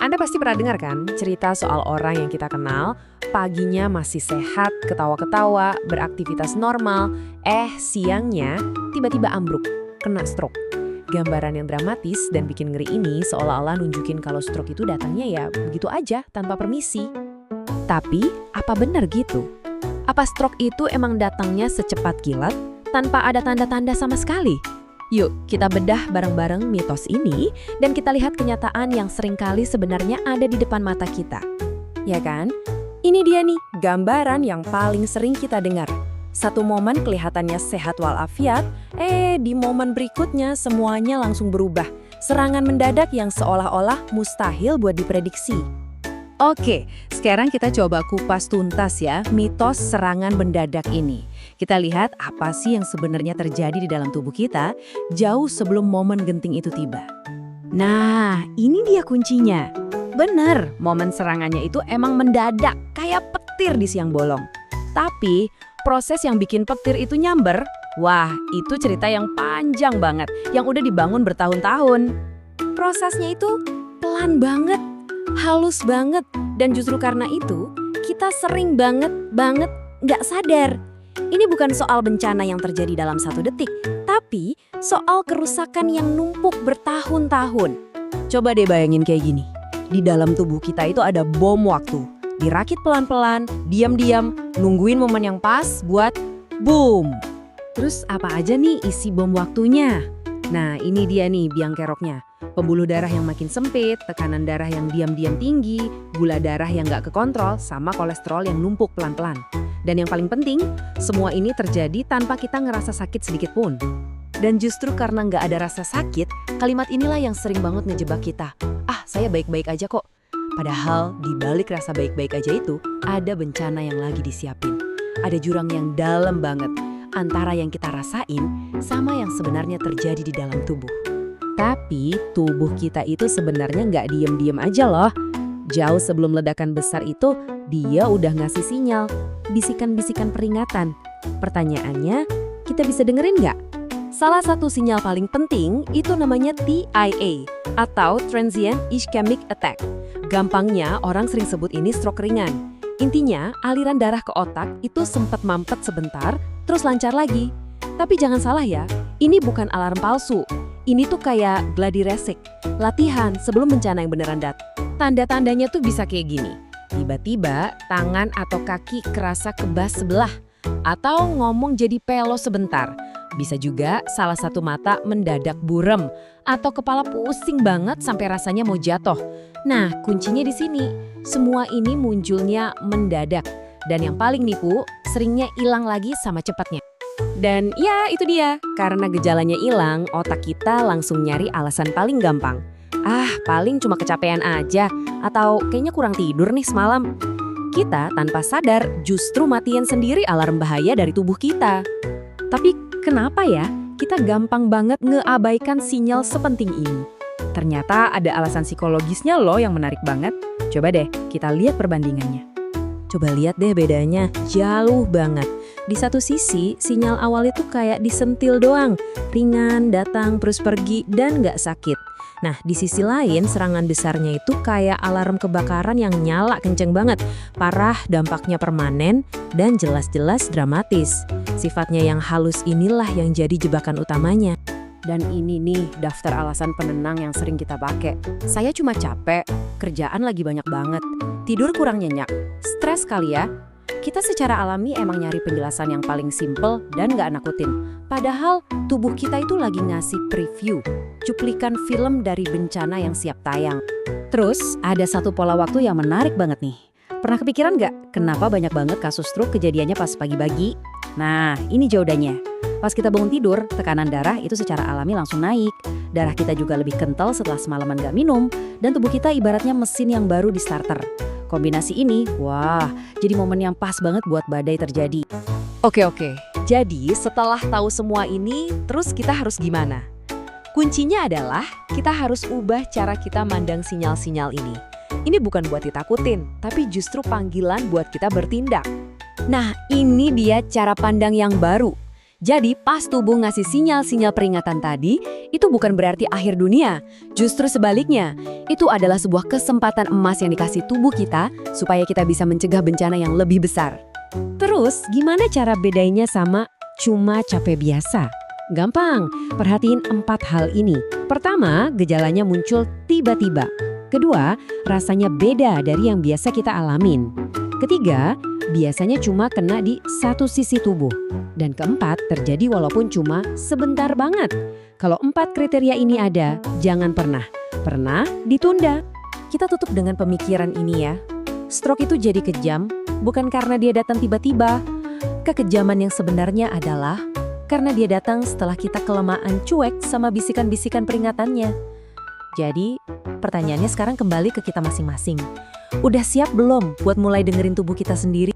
Anda pasti pernah dengar kan cerita soal orang yang kita kenal, paginya masih sehat, ketawa-ketawa, beraktivitas normal, siangnya tiba-tiba ambruk, kena stroke. Gambaran yang dramatis dan bikin ngeri ini seolah-olah nunjukin kalau stroke itu datangnya ya begitu aja tanpa permisi. Tapi, apa benar gitu? Apa stroke itu emang datangnya secepat kilat tanpa ada tanda-tanda sama sekali? Yuk, kita bedah bareng-bareng mitos ini dan kita lihat kenyataan yang seringkali sebenarnya ada di depan mata kita. Ya kan? Ini dia nih, gambaran yang paling sering kita dengar. Satu momen kelihatannya sehat walafiat, di momen berikutnya semuanya langsung berubah. Serangan mendadak yang seolah-olah mustahil buat diprediksi. Oke, sekarang kita coba kupas tuntas ya mitos serangan mendadak ini. Kita lihat apa sih yang sebenarnya terjadi di dalam tubuh kita jauh sebelum momen genting itu tiba. Nah, ini dia kuncinya. Bener, momen serangannya itu emang mendadak, kayak petir di siang bolong. Tapi, proses yang bikin petir itu nyamber, wah, itu cerita yang panjang banget, yang udah dibangun bertahun-tahun. Prosesnya itu pelan banget, halus banget, dan justru karena itu, kita sering banget nggak sadar. Ini bukan soal bencana yang terjadi dalam 1 detik, tapi soal kerusakan yang numpuk bertahun-tahun. Coba deh bayangin kayak gini. Di dalam tubuh kita itu ada bom waktu. Dirakit pelan-pelan, diam-diam, nungguin momen yang pas buat boom. Terus apa aja nih isi bom waktunya? Nah, ini dia nih biang keroknya. Pembuluh darah yang makin sempit, tekanan darah yang diam-diam tinggi, gula darah yang nggak kekontrol, sama kolesterol yang numpuk pelan-pelan. Dan yang paling penting, semua ini terjadi tanpa kita ngerasa sakit sedikit pun. Dan justru karena nggak ada rasa sakit, kalimat inilah yang sering banget ngejebak kita. Saya baik-baik aja kok. Padahal di balik rasa baik-baik aja itu, ada bencana yang lagi disiapin. Ada jurang yang dalam banget, antara yang kita rasain sama yang sebenarnya terjadi di dalam tubuh. Tapi tubuh kita itu sebenarnya nggak diem-diem aja loh. Jauh sebelum ledakan besar itu, dia udah ngasih sinyal, bisikan-bisikan peringatan. Pertanyaannya, kita bisa dengerin nggak? Salah satu sinyal paling penting itu namanya TIA, atau Transient Ischemic Attack. Gampangnya, orang sering sebut ini stroke ringan. Intinya, aliran darah ke otak itu sempat mampet sebentar, terus lancar lagi. Tapi jangan salah ya, ini bukan alarm palsu. Ini tuh kayak gladi resik, latihan sebelum bencana yang beneran datang. Tanda-tandanya tuh bisa kayak gini. Tiba-tiba tangan atau kaki kerasa kebas sebelah, atau ngomong jadi pelo sebentar. Bisa juga salah satu mata mendadak burem, atau kepala pusing banget sampai rasanya mau jatuh. Nah, kuncinya di sini. Semua ini munculnya mendadak. Dan yang paling nipu, seringnya hilang lagi sama cepatnya. Dan ya itu dia, karena gejalanya hilang, otak kita langsung nyari alasan paling gampang. Paling cuma kecapean aja, atau kayaknya kurang tidur nih semalam. Kita tanpa sadar justru matiin sendiri alarm bahaya dari tubuh kita. Tapi kenapa ya kita gampang banget ngeabaikan sinyal sepenting ini? Ternyata ada alasan psikologisnya loh yang menarik banget. Coba deh kita lihat perbandingannya. Coba lihat deh bedanya, jauh banget. Di satu sisi, sinyal awal itu kayak disentil doang, ringan, datang, terus pergi, dan nggak sakit. Nah, di sisi lain, serangan besarnya itu kayak alarm kebakaran yang nyala kenceng banget, parah, dampaknya permanen, dan jelas-jelas dramatis. Sifatnya yang halus inilah yang jadi jebakan utamanya. Dan ini nih daftar alasan penenang yang sering kita pakai. Saya cuma capek, kerjaan lagi banyak banget, tidur kurang nyenyak, stres kali ya. Kita secara alami emang nyari penjelasan yang paling simple dan nggak nakutin. Padahal tubuh kita itu lagi ngasih preview, cuplikan film dari bencana yang siap tayang. Terus ada satu pola waktu yang menarik banget nih. Pernah kepikiran nggak kenapa banyak banget kasus stroke kejadiannya pas pagi-pagi? Nah, ini jawabannya. Pas kita bangun tidur, tekanan darah itu secara alami langsung naik. Darah kita juga lebih kental setelah semalaman gak minum, dan tubuh kita ibaratnya mesin yang baru di starter. Kombinasi ini, wah, jadi momen yang pas banget buat badai terjadi. Oke. Jadi setelah tahu semua ini, terus kita harus gimana? Kuncinya adalah kita harus ubah cara kita mandang sinyal-sinyal ini. Ini bukan buat ditakutin, tapi justru panggilan buat kita bertindak. Nah, ini dia cara pandang yang baru. Jadi pas tubuh ngasih sinyal-sinyal peringatan tadi, itu bukan berarti akhir dunia. Justru sebaliknya, itu adalah sebuah kesempatan emas yang dikasih tubuh kita supaya kita bisa mencegah bencana yang lebih besar. Terus, gimana cara bedainnya sama cuma capek biasa? Gampang, perhatiin 4 hal ini. Pertama, gejalanya muncul tiba-tiba. Kedua, rasanya beda dari yang biasa kita alamin. Ketiga, biasanya cuma kena di satu sisi tubuh. Dan keempat, terjadi walaupun cuma sebentar banget. Kalau 4 kriteria ini ada, jangan pernah ditunda. Kita tutup dengan pemikiran ini ya. Stroke itu jadi kejam, bukan karena dia datang tiba-tiba. Kekejaman yang sebenarnya adalah karena dia datang setelah kita kelamaan cuek sama bisikan-bisikan peringatannya. Jadi, pertanyaannya sekarang kembali ke kita masing-masing. Udah siap belum buat mulai dengerin tubuh kita sendiri?